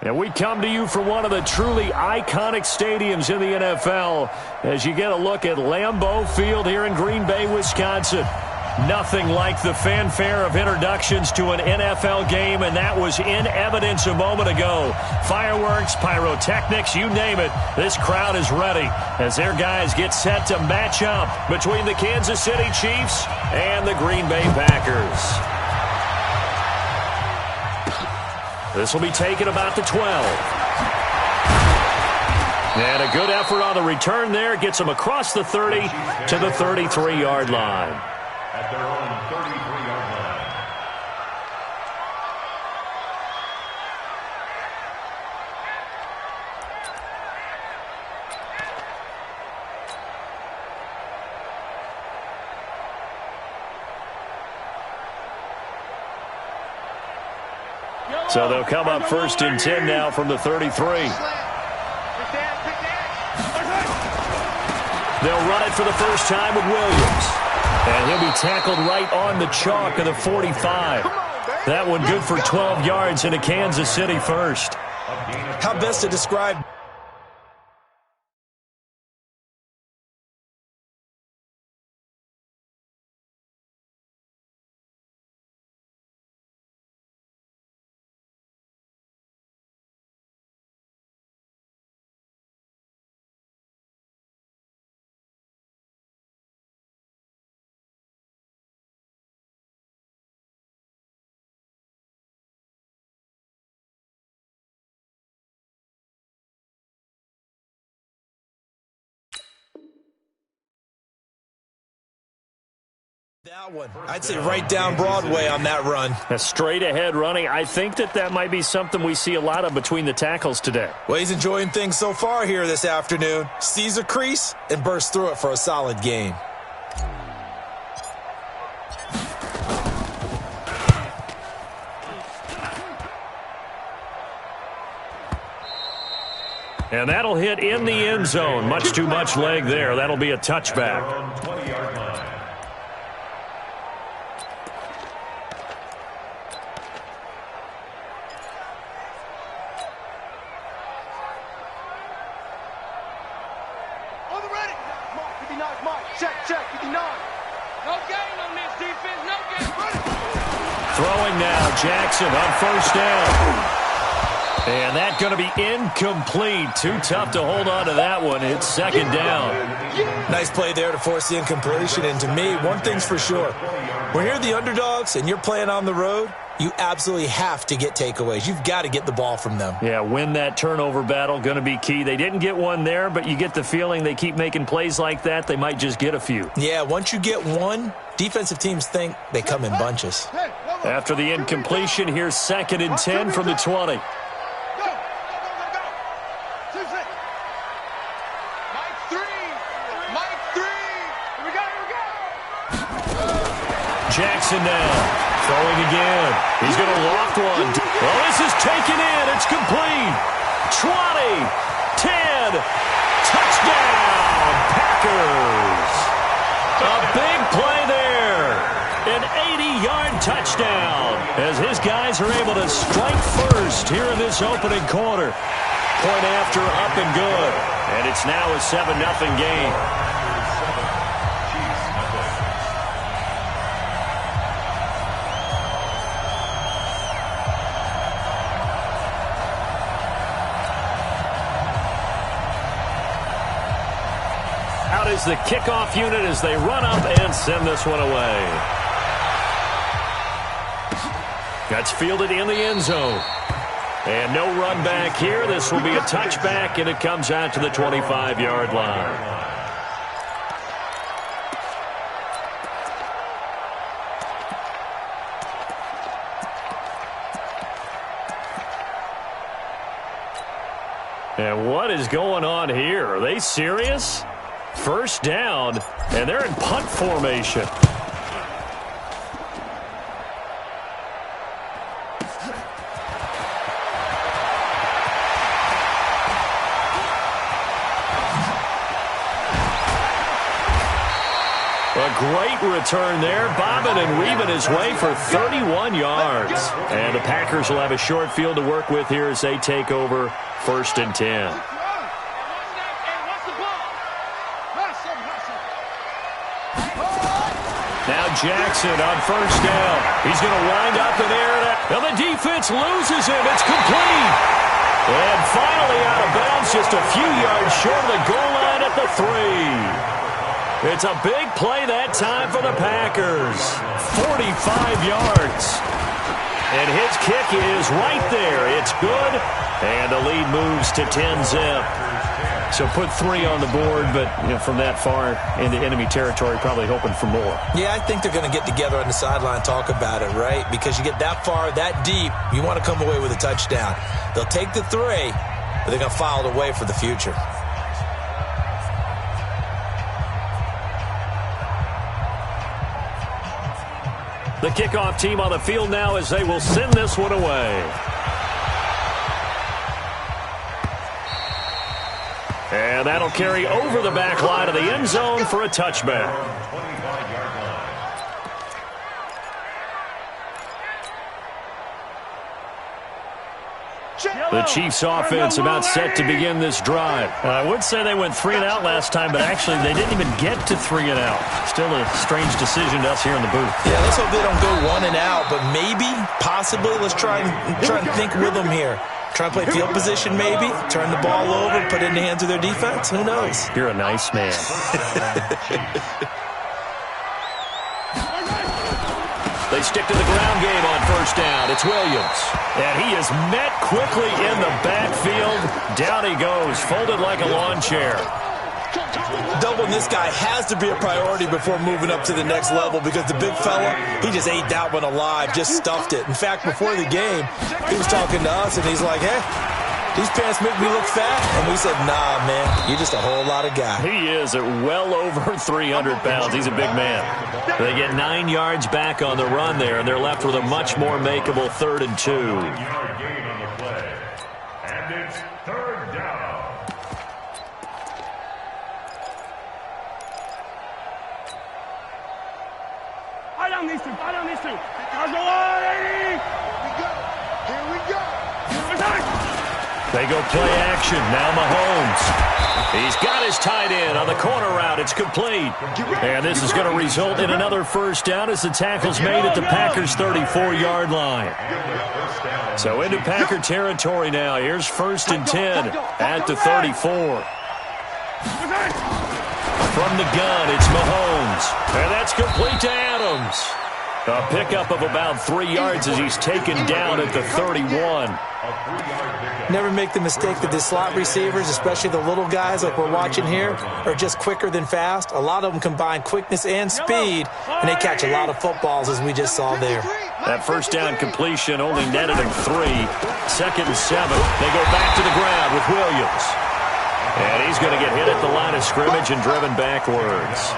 And we come to you from one of the truly iconic stadiums in the NFL as you get a look at Lambeau Field here in Green Bay, Wisconsin. Nothing like the fanfare of introductions to an NFL game, and that was in evidence a moment ago. Fireworks, pyrotechnics, you name it, this crowd is ready as their guys get set to match up between the Kansas City Chiefs and the Green Bay Packers. This will be taken about the 12. And a good effort on the return there. Gets them across the 30 to the 33-yard line. At their own 33-yard line. So they'll come up first and 10 now from the 33. They'll run it for the first time with Williams. And he'll be tackled right on the chalk of the 45. That one good for 12 yards into Kansas City first. How best to describe... That one. I'd say right down Broadway on that run. A straight-ahead running. I think that might be something we see a lot of between the tackles today. Well, he's enjoying things so far here this afternoon. Sees a crease and bursts through it for a solid gain. And that'll hit in the end zone. Much too much leg there. That'll be a touchback. Throwing now, Jackson on first down. And that's going to be incomplete. Too tough to hold on to that one. It's second down. Nice play there to force the incompletion. And to me, one thing's for sure. When you're the underdogs and you're playing on the road, you absolutely have to get takeaways. You've got to get the ball from them. Yeah, win that turnover battle, going to be key. They didn't get one there, but you get the feeling they keep making plays like that, they might just get a few. Yeah, once you get one, defensive teams think they come in bunches. After the incompletion, here's second and 10 from the 20. Jackson now, throwing again. He's going to loft one. Well, this is taken in. It's complete. 20, 10, touchdown, Packers. A big play there. An 80-yard touchdown as his guys are able to strike first here in this opening quarter. Point after, up and good. And it's now a 7-0 game. Out is the kickoff unit as they run up and send this one away. That's fielded in the end zone. And no run back here. This will be a touchback, and it comes out to the 25-yard line. And what is going on here? Are they serious? First down, and they're in punt formation. A great return there, bobbing and weaving his way for 31 yards. And the Packers will have a short field to work with here as they take over 1st and 10. Now Jackson on 1st down. He's going to wind up and air it out. And the defense loses him. It's complete. And finally out of bounds, just a few yards short of the goal line at the 3. It's a big play that time for the Packers. 45 yards. And his kick is right there. It's good. And the lead moves to 10-zip. So put 3 on the board, but from that far into enemy territory, probably hoping for more. Yeah, I think they're going to get together on the sideline and talk about it, right? Because you get that far, that deep, you want to come away with a touchdown. They'll take the 3, but they're going to file it away for the future. The kickoff team on the field now as they will send this one away. And that'll carry over the back line of the end zone for a touchback. The Chiefs offense about set to begin this drive. I would say they went 3 and out last time, but actually they didn't even get to 3 and out. Still a strange decision to us here in the booth. Yeah, let's hope they don't go 1 and out, but maybe, possibly, let's try and think with them here. Try and play field position maybe, turn the ball over, put it in the hands of their defense. Who knows? You're a nice man. They stick to the ground game on 1st down. It's Williams. And he is met quickly in the backfield. Down he goes, folded like a lawn chair. Doubling this guy has to be a priority before moving up to the next level because the big fella, he just ate that one alive, just stuffed it. In fact, before the game, he was talking to us, and he's like, hey, these pants make me look fat. And we said, nah, man, you're just a whole lot of guy. He is at well over 300 pounds. He's a big man. They get 9 yards back on the run there, and they're left with a much more makeable 3rd and 2. And it's 3rd down. These two. Here we go. They go play action. Now Mahomes. He's got his tight end on the corner route. It's complete. And this is going to result in another 1st down as the tackle's made at the Packers' 34-yard line. So into Packer territory now. Here's 1st and 10 at the 34. From the gun, it's Mahomes. And that's complete to Adams. A pickup of about 3 yards as he's taken down at the 31. Never make the mistake that the slot receivers, especially the little guys like we're watching here, are just quicker than fast. A lot of them combine quickness and speed, and they catch a lot of footballs, as we just saw there. That 1st down completion only netted him 3. 2nd and 7. They go back to the ground with Williams. And he's going to get hit at the line of scrimmage and driven backwards.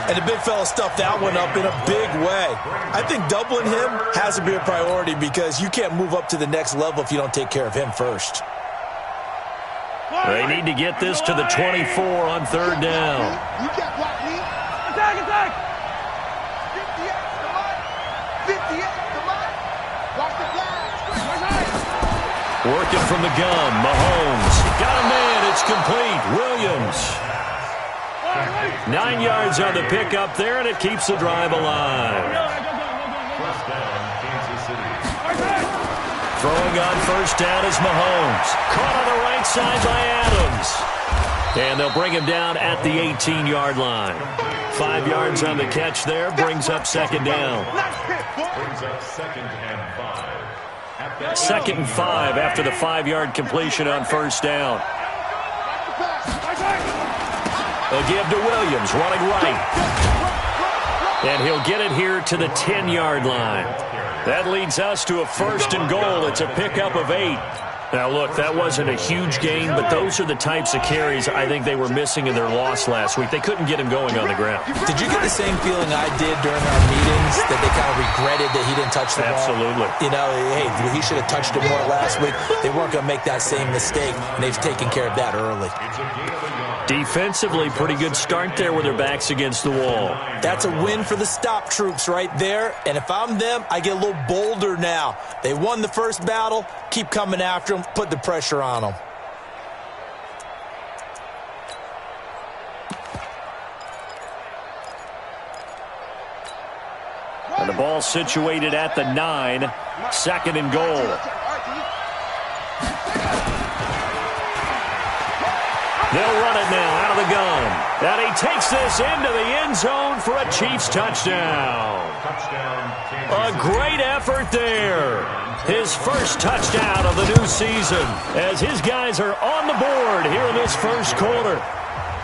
And the big fella stuffed that one up in a big way. I think doubling him has to be a priority because you can't move up to the next level if you don't take care of him first. They need to get this to the 24 on 3rd down. Attack! 58, come on. Watch the flag. Working from the gun, Mahomes. Got a man, it's complete. Williams. 9 yards on the pickup there, and it keeps the drive alive. First down, Kansas City. Throwing on 1st down is Mahomes. Caught on the right side by Adams. And they'll bring him down at the 18-yard line. 5 yards on the catch there, brings up 2nd down. Brings up 2nd and 5. 2nd and 5 after the 5-yard completion on 1st down. They'll give to Williams, running right. And he'll get it here to the 10-yard line. That leads us to a 1st and goal. It's a pickup of 8. Now, look, that wasn't a huge gain, but those are the types of carries I think they were missing in their loss last week. They couldn't get him going on the ground. Did you get the same feeling I did during our meetings, that they kind of regretted that he didn't touch the ball? Absolutely. You know, hey, he should have touched it more last week. They weren't going to make that same mistake, and they've taken care of that early. Defensively, pretty good start there with their backs against the wall. That's a win for the stop troops right there. And if I'm them, I get a little bolder now. They won the first battle. Keep coming after them. Put the pressure on them. And the ball situated at the 9. 2nd and goal. They'll run it now out of the gun. And he takes this into the end zone for a Chiefs touchdown. A great effort there. His first touchdown of the new season as his guys are on the board here in this first quarter.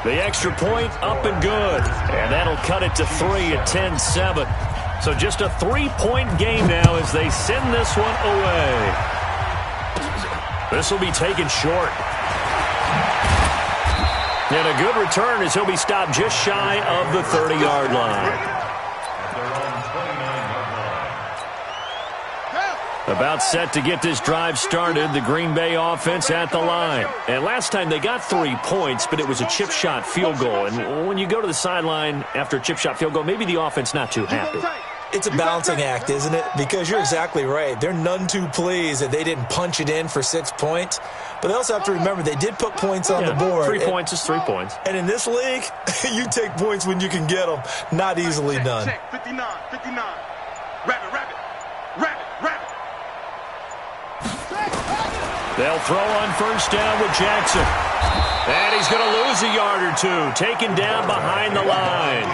The extra point up and good. And that'll cut it to 3 at 10-7. So just a 3-point game now as they send this one away. This will be taken short. And a good return as he'll be stopped just shy of the 30-yard line. About set to get this drive started, the Green Bay offense at the line. And last time they got 3 points, but it was a chip shot field goal. And when you go to the sideline after a chip shot field goal, maybe the offense not too happy. It's a balancing act, isn't it? Because you're exactly right. They're none too pleased that they didn't punch it in for 6 points. But they also have to remember they did put points on the board. 3 points is 3 points. And in this league, you take points when you can get them. Not easily done. 59. Rabbit. They'll throw on first down with Jackson. And he's going to lose a yard or two. Taken down behind the line.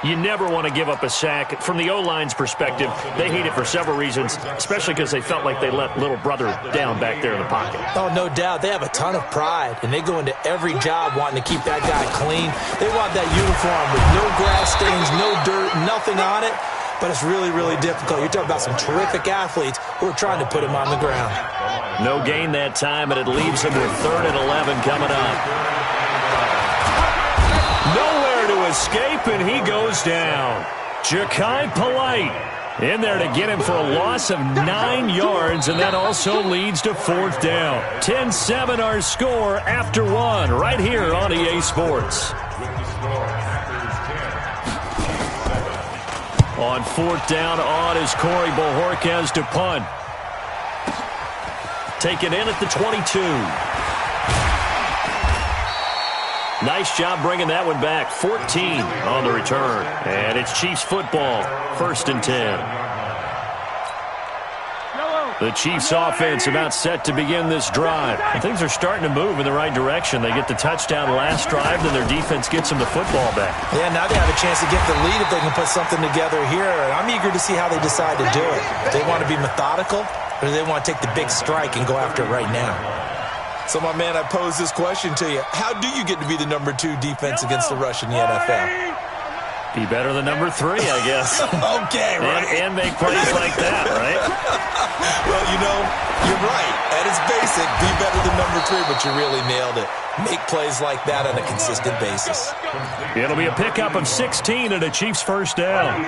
You never want to give up a sack. From the O-line's perspective, they hate it for several reasons, especially because they felt like they let little brother down back there in the pocket. Oh, no doubt. They have a ton of pride, and they go into every job wanting to keep that guy clean. They want that uniform with no grass stains, no dirt, nothing on it. But it's really, really difficult. You're talking about some terrific athletes who are trying to put him on the ground. No gain that time, and it leaves him with 3rd and 11 coming up. Nowhere to escape, and he goes down. Ja'Kai Polite in there to get him for a loss of 9 yards, and that also leads to 4th down. 10-7 our score after 1 right here on EA Sports. On 4th down, on is Corey Bojorquez to punt. Taken in at the 22. Nice job bringing that one back. 14 on the return. And it's Chiefs football. 1st and 10. The Chiefs offense about set to begin this drive. And things are starting to move in the right direction. They get the touchdown last drive, then their defense gets them the football back. Yeah, now they have a chance to get the lead if they can put something together here. And I'm eager to see how they decide to do it. Do they want to be methodical, or do they want to take the big strike and go after it right now? So, my man, I pose this question to you. How do you get to be the number 2 defense against the rush in the NFL? Be better than number 3, I guess. Okay, right. And make plays like that, right? Well, you know, you're right. At its basic, be better than number 3, but you really nailed it. Make plays like that on a consistent basis. It'll be a pickup of 16 and a Chiefs first down.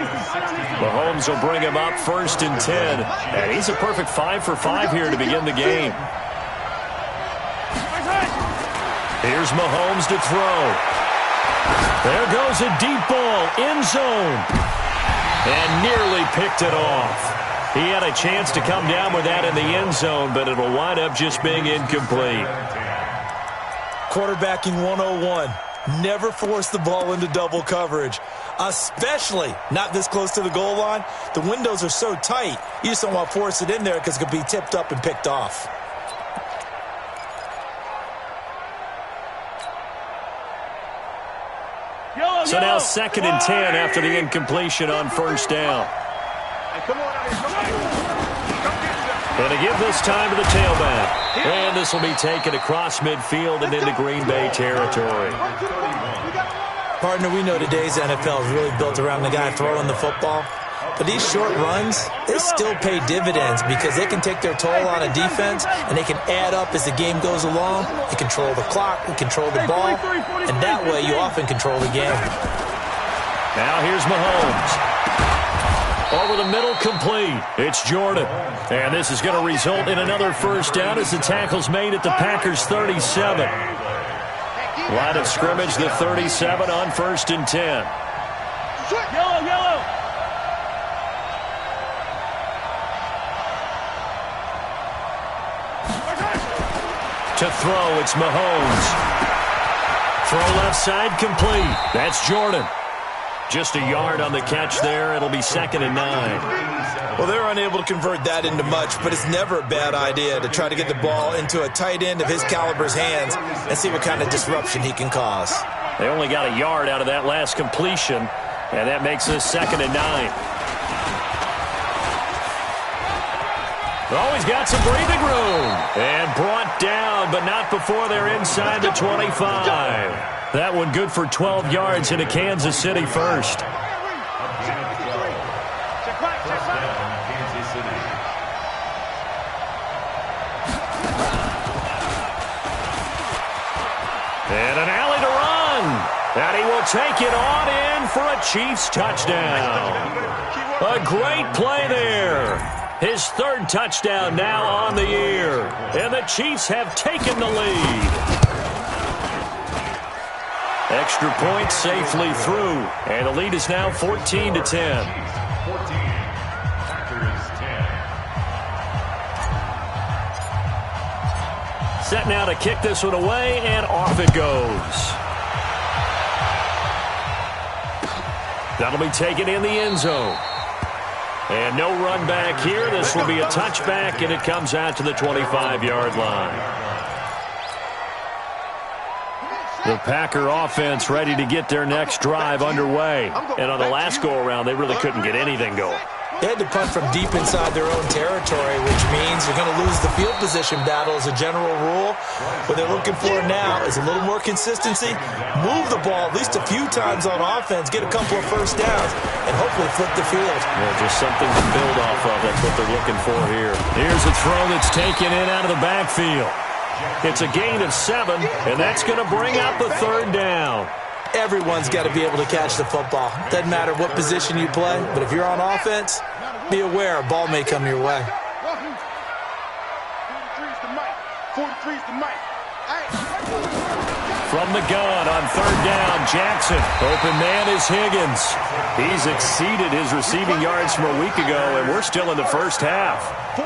Mahomes will bring him up 1st and 10. And he's a perfect 5 for 5 here to begin the game. Here's Mahomes to throw. There goes a deep ball, end zone. And nearly picked it off. He had a chance to come down with that in the end zone, but it'll wind up just being incomplete. Quarterbacking 101. Never force the ball into double coverage, especially not this close to the goal line. The windows are so tight, you just don't want to force it in there because it could be tipped up and picked off. So now 2nd and 10 after the incompletion on first down. And to give this time to the tailback. And this will be taken across midfield and into Green Bay territory. Partner, we know today's NFL is really built around the guy throwing the football. But these short runs, they still pay dividends because they can take their toll on a defense and they can add up as the game goes along. They control the clock, they control the ball, and that way you often control the game. Now here's Mahomes. Over the middle, complete. It's Jordan. And this is going to result in another first down as the tackle's made at the Packers' 37. Line of scrimmage, the 37 on 1st and 10. Yellow, yellow. To throw, it's Mahomes. Throw left side, complete. That's Jordan. Just a yard on the catch there. It'll be 2nd and 9. Well, they're unable to convert that into much, but it's never a bad idea to try to get the ball into a tight end of his caliber's hands and see what kind of disruption he can cause. They only got a yard out of that last completion, and that makes this 2nd and 9. Oh, he's got some breathing room. And brought down, but not before they're inside the 25. That one good for 12 yards into Kansas City first. And an alley to run. And he will take it on in for a Chiefs touchdown. A great play there. His 3rd touchdown now on the year. And the Chiefs have taken the lead. Extra point safely through. And the lead is now 14 to 10. Set now to kick this one away, and off it goes. That'll be taken in the end zone. And no run back here. This will be a touchback, and it comes out to the 25-yard line. The Packer offense ready to get their next drive underway. And on the last go-around, they really couldn't get anything going. They had to punt from deep inside their own territory, which means you're going to lose the field position battle as a general rule. What they're looking for now is a little more consistency, move the ball at least a few times on offense, get a couple of first downs, and hopefully flip the field. Well, just something to build off of. That's what they're looking for here. Here's a throw that's taken in out of the backfield. It's a gain of 7, and that's going to bring up a 3rd down. Everyone's got to be able to catch the football. Doesn't matter what position you play, but if you're on offense, be aware a ball may come your way. 43's the mic. 43's the mic. From the gun on 3rd down, Jackson. Open man is Higgins. He's exceeded his receiving yards from a week ago, and we're still in the first half.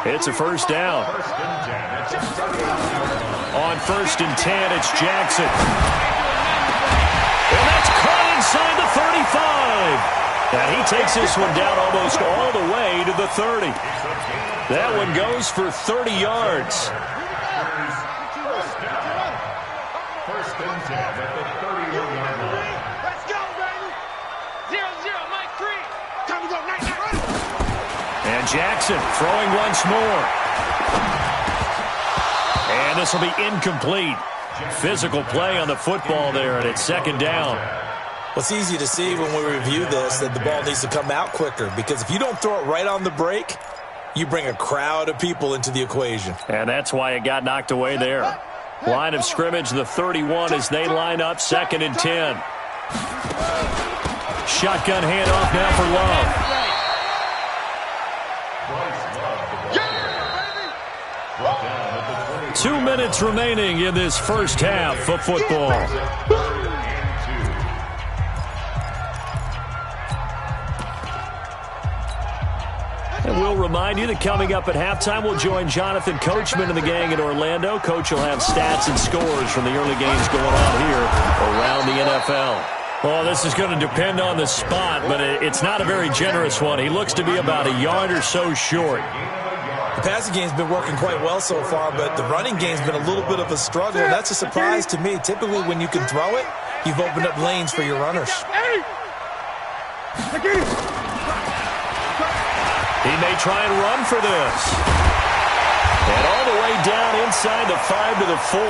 It's a 1st down. On 1st and 10, it's Jackson. And that's caught inside the 35. And he takes this one down almost all the way to the 30. That one goes for 30 yards. First and 10 at the 31-yard line. Let's go, baby. 0-0, Mike 3. Time to go, night. And Jackson throwing once more. And this will be incomplete. Physical play on the football there, and it's 2nd down. Well, it's easy to see when we review this that the ball needs to come out quicker, because if you don't throw it right on the break, you bring a crowd of people into the equation. And that's why it got knocked away there. Line of scrimmage, the 31 as they line up 2nd and 10. Shotgun handoff now for Love. 2 minutes remaining in this first half of football. And we'll remind you that coming up at halftime, we'll join Jonathan Coachman and the gang in Orlando. Coach will have stats and scores from the early games going on here around the NFL. Well, this is going to depend on the spot, but it's not a very generous one. He looks to be about a yard or so short. The passing game's been working quite well so far, but the running game's been a little bit of a struggle, and that's a surprise to me. Typically, when you can throw it, you've opened up lanes for your runners. He may try and run for this. And all the way down inside the 5 to the 4.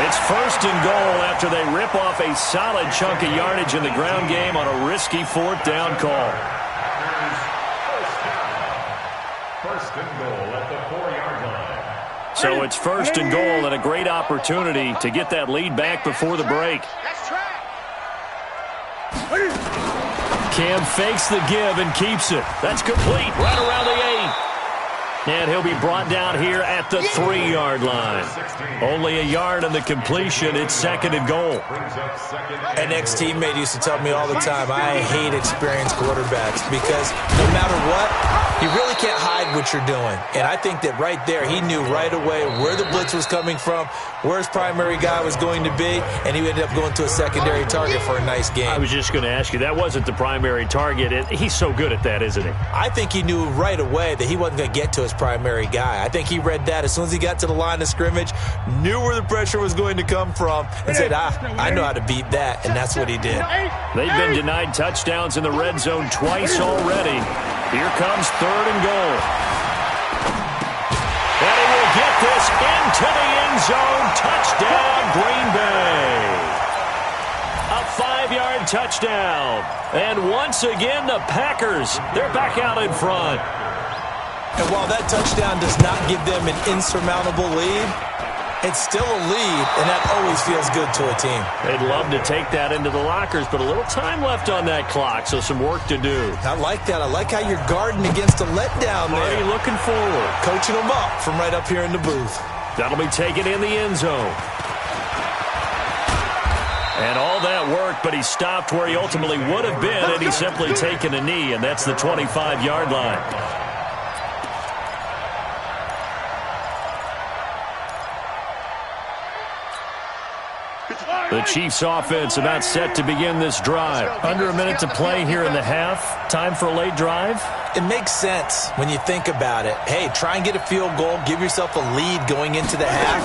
It's 1st and goal after they rip off a solid chunk of yardage in the ground game on a risky 4th down call. First and goal at the 4-yard line. So it's 1st and goal and a great opportunity to get that lead back before the break. Cam fakes the give and keeps it. That's complete right around the 8. And he'll be brought down here at the 3-yard line. Only a yard on the completion. It's 2nd and goal. An ex-teammate used to tell me all the time, I hate experienced quarterbacks because no matter what, you really can't hide what you're doing. And I think that right there, he knew right away where the blitz was coming from, where his primary guy was going to be, and he ended up going to a secondary target for a nice game. I was just going to ask you, that wasn't the primary target. He's so good at that, isn't he? I think he knew right away that he wasn't going to get to his primary guy. I think he read that as soon as he got to the line of scrimmage, knew where the pressure was going to come from, and said, I know how to beat that, and that's what he did. They've been denied touchdowns in the red zone twice already. Here comes 3rd and goal. And he will get this into the end zone. Touchdown, Green Bay. A 5-yard touchdown. And once again, the Packers, they're back out in front. And while that touchdown does not give them an insurmountable lead, it's still a lead, and that always feels good to a team. They'd love to take that into the lockers, but a little time left on that clock, so some work to do. I like that. I like how you're guarding against a letdown there. Already looking forward. Coaching them up from right up here in the booth. That'll be taken in the end zone. And all that work, but he stopped where he ultimately would have been, and he's simply taken a knee, and that's the 25-yard line. The Chiefs offense about set to begin this drive. Under a minute to play here in the half. Time for a late drive? It makes sense when you think about it. Hey, try and get a field goal. Give yourself a lead going into the half.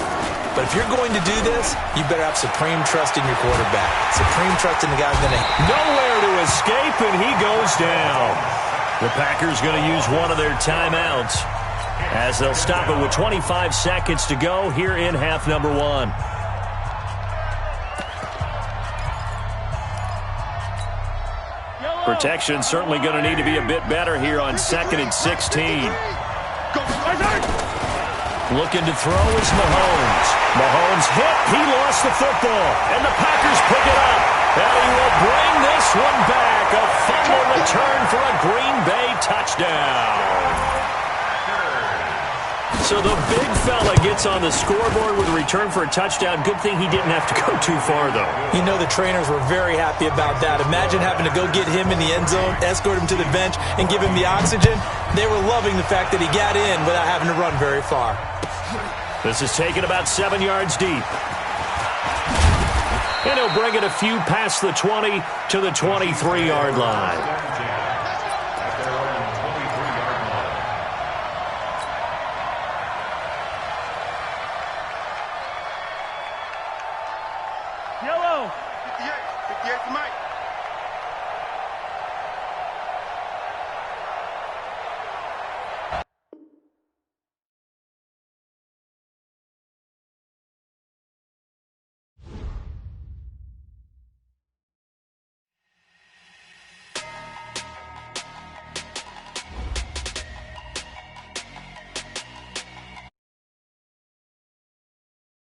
But if you're going to do this, you better have supreme trust in your quarterback. Supreme trust in the guy who's going to... Nowhere to escape, and he goes down. The Packers going to use one of their timeouts as they'll stop it with 25 seconds to go here in half number 1. Protection certainly going to need to be a bit better here on 2nd and 16. Looking to throw is Mahomes. Mahomes hit. He lost the football. And the Packers pick it up. And he will bring this one back. A fumble return for a Green Bay touchdown. So the big fella gets on the scoreboard with a return for a touchdown. Good thing he didn't have to go too far, though. You know the trainers were very happy about that. Imagine having to go get him in the end zone, escort him to the bench, and give him the oxygen. They were loving the fact that he got in without having to run very far. This is taken about 7 yards deep. And he'll bring it a few past the 20 to the 23-yard line. Yellow. 58 for Mike.